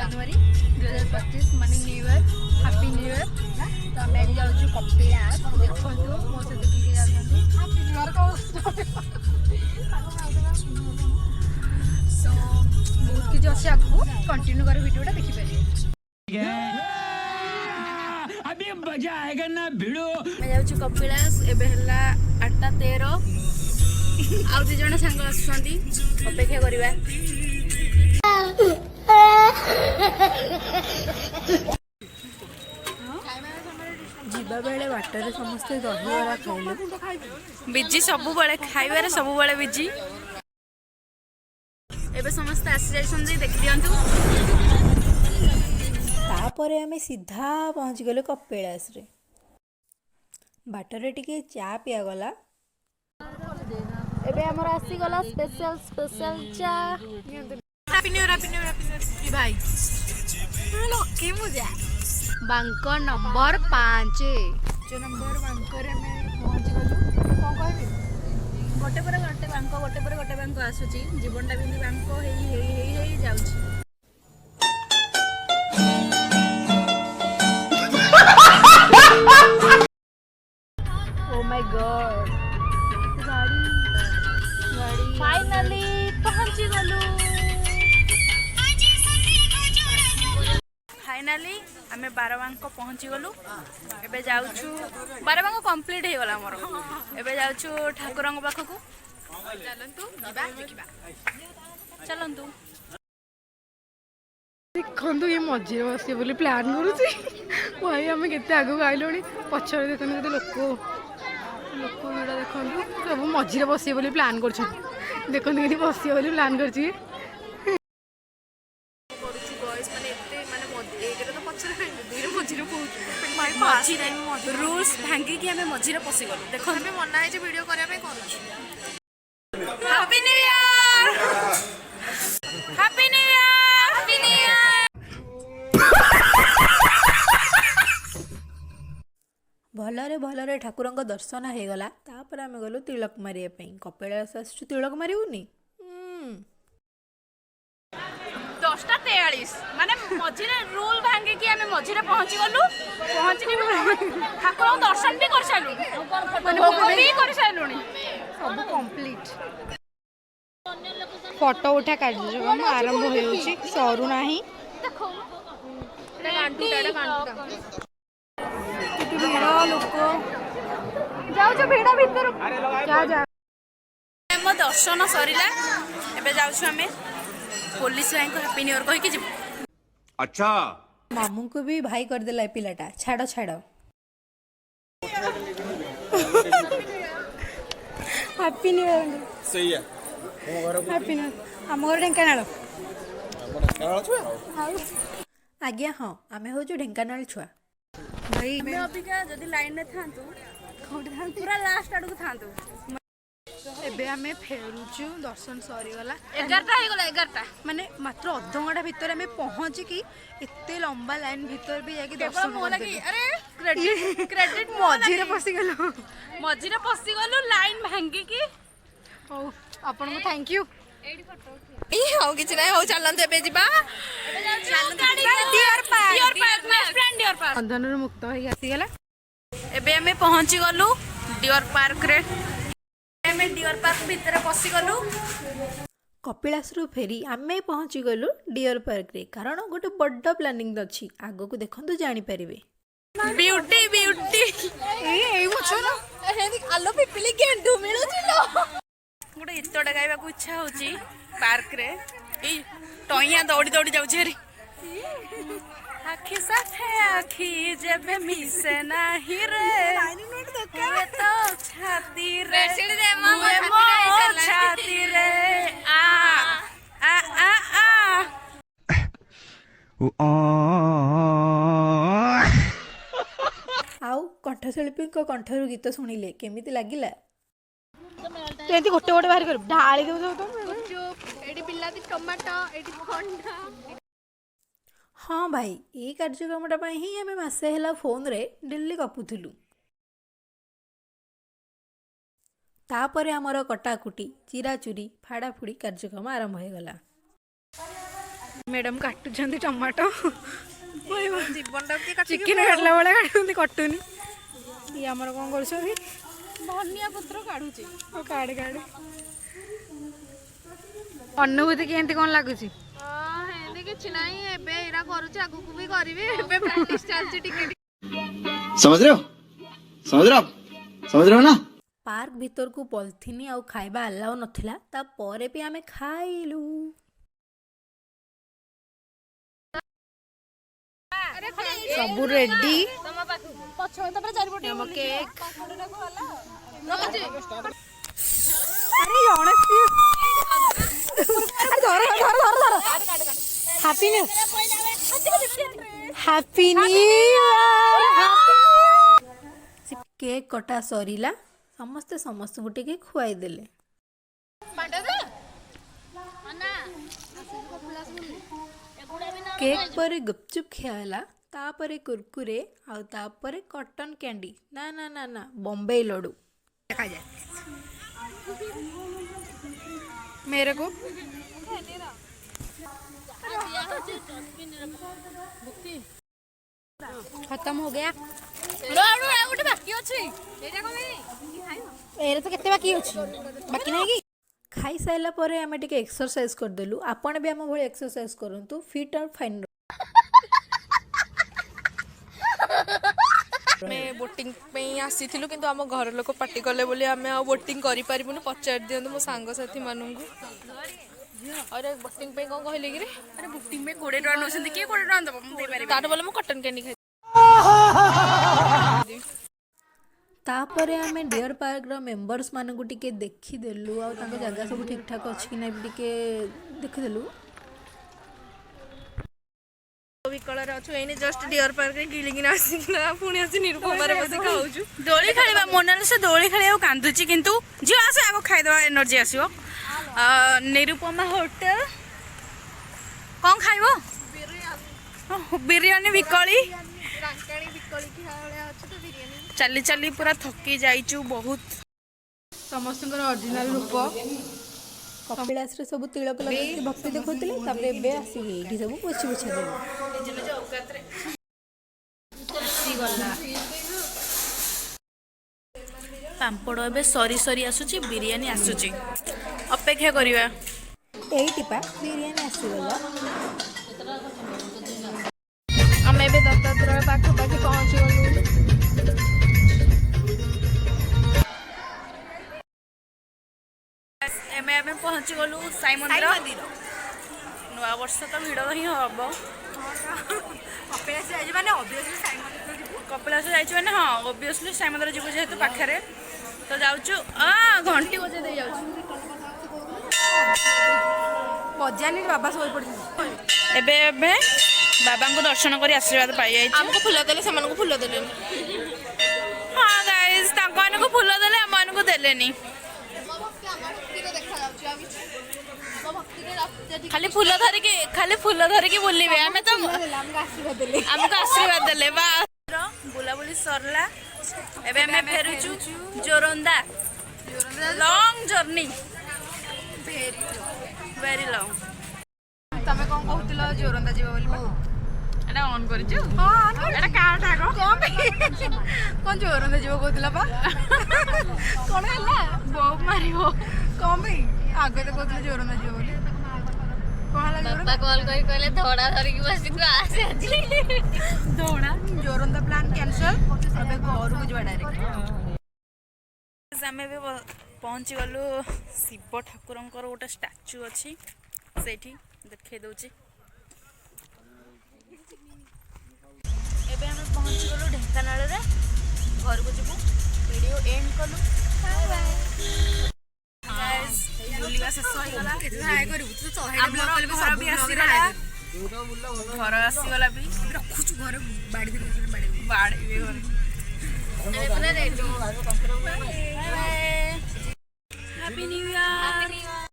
ଜାନୁଆରୀ 2025 ମାନେ new year happy new year. ତ ଆମେ ଆଜି ଯାଉଛୁ କପିଳାସ। ଦେଖନ୍ତୁ ମୋ ସହିତ କିଏ ଯାଉଛନ୍ତି। ହାପି ନ୍ୟୁ ଇୟର ତ ବହୁତ କିଛି ଅଛି ଆଗକୁ କଣ୍ଟିନ୍ୟୁ କରି ଭିଡ଼ିଓଟା ଦେଖିପାରିବେ। अभी मजा आएगा ना भिड़ो। मैं जाऊँ कपिलास एबे हला 8:13 आउ दु जण सांग आसुछंती अपेक्षा करिबा। जीवा बेले बाटर समस्ते दहीबरा खाइले बिजी सबु बेले खाइबारे सबु बेले बिजी। एबे समस्त आसी जाइछंती देखि दियंतु। तापरे आमे सीधा पहुँच गले कपिलास रे। बाटरे टिके चा पिया गला। एबे हमर आसी गला स्पेशल चा। हैप्पी न्यू ईयर की भाई लकी मुजा बांक नंबर 5 जो नंबर बांक रे में पहुंच गलु। कोन कहबी गोटे पर गोटे बांक आसुची जीवनटा बिंदी बांक हेई जाउची। ओ माय गॉड गाड़ी फाइनली पहुंची गलु। फाइनली आमे बारबांक पहुंची गलु। एबे जाउछु बारबांक कंप्लीट हे गला हमर। एबे जाउछु ठाकुरंग पाखकु। चलंतु जिबा देखिबा चलंतु। देखंतु ये मझे बसिए बोली प्लान करूची भाई आमे केते आगु आइलोनी पछरे देखन केते लोक भिड़ा देखंतु सब मझे बसिए बोली प्लान करछन। देखंतु केते बसिए बोली प्लान करची रूल्स भांगी कि हमें मझीरे पसी गलु। देखो हमें मना है जे वीडियो करया पे करूछु। Happy new year happy new year happy new year. भलरे ठाकुरंग दर्शन हो गला। तापर आमे गलु तिलक मारिया पे। कपिलास आसु तिलक मारिउनी 10:43 माने मझीरे रूल भांगी कि हमें मझीरे पहुंची गलु। पहुंचनी ठाकुर दर्शन भी कर सालु माने भोग भी कर सालुनी सब कंप्लीट। फोटो उठा कार्यक्रम आरंभ होउची सरू नाही। देखो भिड़ा लोक जाऊ भिड़ा भीतर मो दर्शन सरिला। एबे जाउछु हमें पुलिस भाई को हैप्पी न्यू ईयर कहि कि जी। अच्छा मामू को भी भाई कर देला पिलाटा छाड़ हैप्पी न्यू ईयर सही है हैप्पी न्यू आम घर ढेंकानाल आज्ञा हाँ आमे हो ढेंकानाल छुआ भाई मैं अबिका जदी लाइन में थांतु कोठी थांतु पूरा लास्ट आडू थांतु। एबे आमे फेरुचु दर्शन सरी गला 11टा हे गला 11टा माने मात्र अध घंटा भीतर आमे पहुंची कि एते लंबा लाइन भीतर भी जाके दर्शन करदे। अरे क्रेडिट मझीरे पसी गलु लाइन भांगी कि हो आपन को थैंक यू। ई हो किछ नै हो चलंत एबे जिबा deer park my friend deer park बंधन मुक्त होई आसी गला। एबे आमे पहुंची गलु डियर पार्क रे। आमे डियर पार्क भीतर पसी गलु। कपिलास रु फेरी आमे पहुंची गलु डियर पार्क रे कारण गोटे बड्ड प्लानिंग अछि आगो को देखंतु जानि परिबे। ब्यूटी ए मुछो न हेदी आलो पिपली गेंडू मिलु छिलो गोटे गीतटा गाइबा को इच्छा होची पार्क रे। ए टइया दौड़ी जाउ छेरी आखी साथे आखी जेबे मिसे नाही रे हुए तो छाती रे छाती रे आ आ आ आ आउ कंठशिल्पी कंठरू गीत शुणिले केमिति लागिला। एंती गोटे बाहर कर ढाली दउ तो एडी बिलाती टमाटो एडी खंडा। हाँ भाई ये कार्यक्रमटा ही आम मसे है फोन रे डेली गपुलु। तापरे आमर कटाकुटी चिराचुरी फाड़ाफुड़ी कार्यक्रम आरंभ हो गला। मैडम काटुଛନ୍ତି टमाटो जीवनटा किए काटिके चिकेन काटला बेला काटुଛନ୍ତି कटुनी ये आमर कौन करछथि धनिया पत्र काढुची काढ़े काढ़े अनुभूति केमती कौन लगुची हेंदी किछि नाही एबे एरा करूची आगु को भी करबी एबे प्रैक्टिस चलची टिके समझ रहे हो समझ रहे हो आप समझ रहे हो ना पार्क भीतर को पॉलिथिन आउ खाइबा अलाउ नथिला ता परे भी आमे खाइलु सब रेडी पछो तपर चारि पटे हम केक रखुची अरे जणे धर हैप्पी न्यू ईयर केक कटा सरीला समस्ते समस्त को टिके खुआई देले केक पर गुपचुप खियाला तापरे कुरकुरे आउ तापरे कॉटन कैंडी ना ना ना ना बॉम्बे लड्डू देखा जाए मेरे को खत्म हो गया गोटे बाकी अछि एटा कमे एरे तो केते बाकी अछि बाकी नहीं की खाई साइला परे आमे टिके एक्सरसाइज कर देलु आपण भी हम भले एक्सरसाइज करंतु फिट और फाइन मैं बोटिंग पे आसीथिलु किंतु हम घर लोक पार्टी कले बोली आमे आ बोटिंग करि परिबुनु पचार दियंतु मो सांग साथी मानंगु अरे बोटिंग पे कोन कहले कि रे अरे बुकिंग में 20 टका नोसंती के 20 टका दब हम दे पारे तार बोले मो कॉटन कैंडी खाइ तापरे आमे डियर पार्क रो मेंबर्स मानन को टिके देखि देलु आ तांको जगह सब ठीक ठाक अछि कि नै टिके देखि देलु विकलर अछु एने जस्ट डियर पार्क रे गिलिगिना आसीना पुणी आसी निरुपमारे बसी खाउछु दोली खेलिबा मोनाल से दोली खेलिया कांदुची किंतु जो आसे आगो खाइ दवा एनर्जी आसीबो निरुपमा होटल कौन खाइबो बिरयानी विकली रांकाणी विकली की हाले अछि तो बिरयानी चली चली पूरा थकी जाइचु बहुत समस्त ओरिजिनल रूप कपिलास रे सब तिलक लगे भक्ति देखौतले तापरे बे आसी एठी सब पोछि पोछि देलु निज निज औकात रे आसी गला पांपड़ एबे सरी सरी आसुची बिरयानी आसुची अपेक्षा करिवा एठी पा बिरयानी आसी गला हमें भी दत्तात्रेय पाखे पाखे पहुंच गलु एमे एमे पहुंच गलु साई मंदिर नुआ वर्ष तो भिड़ ही हम कपिलास जाइए माने ऑब्वियसली साई मंदिर जीवु कपिलास जाइए माने हां ऑब्वियसली साई मंदिर जीवु जेहेतु पाखरे तो जाउछु घंटी बजे दे जाउछु बजानी बाबा सोई पड़ी एबे एबे बाबा को दर्शन करी आशीर्वाद पाई जाइए हमको फुल देले से मानको फुल देले हाँ गाइस तांको को फुल देले हम को देलेनी खाली फूल धरिकी बुलिबे आमे तो हमको आशीर्वाद देले बा बुलाबुली सरला एबे हमें फेरुचु जोरंदा लॉन्ग जर्नी वेरी लॉन्ग तमे कोन कहतिलो जोरंदा जीव बोली एटा ऑन करिछु हां एटा काट आगो कोन जोरंदा जीव कहतिला बा कोन हला बहु मारिबो कोन बे आगे तो कहतिले जोरंदा जीव बोली कोन हला जोरंदा कॉल करी कहले धड़ा धरिकी बसी तू आसे आजी दौड़ा जोरंदा प्लान कैंसिल अबे घर को जवा डायरेक्ट आमे भी पहुंची गलु शिव ठाकुरंकर गोटे स्टाच्यू अच्छी सेठी देखे दउची एबे हमें पहुंची गलु ढेंकानाल रे घर को जीवु वीडियो एंड कलु बाय बाय गाइस बुलिवा शेष हो गला हाय करू तू तो हेड ब्लॉक कर घर भी आसी गला घर आसी गला भी रखुछु घर बाड़ी दे बाड़ी घर अरे पूरा रेडी हैप्पी न्यू ईयर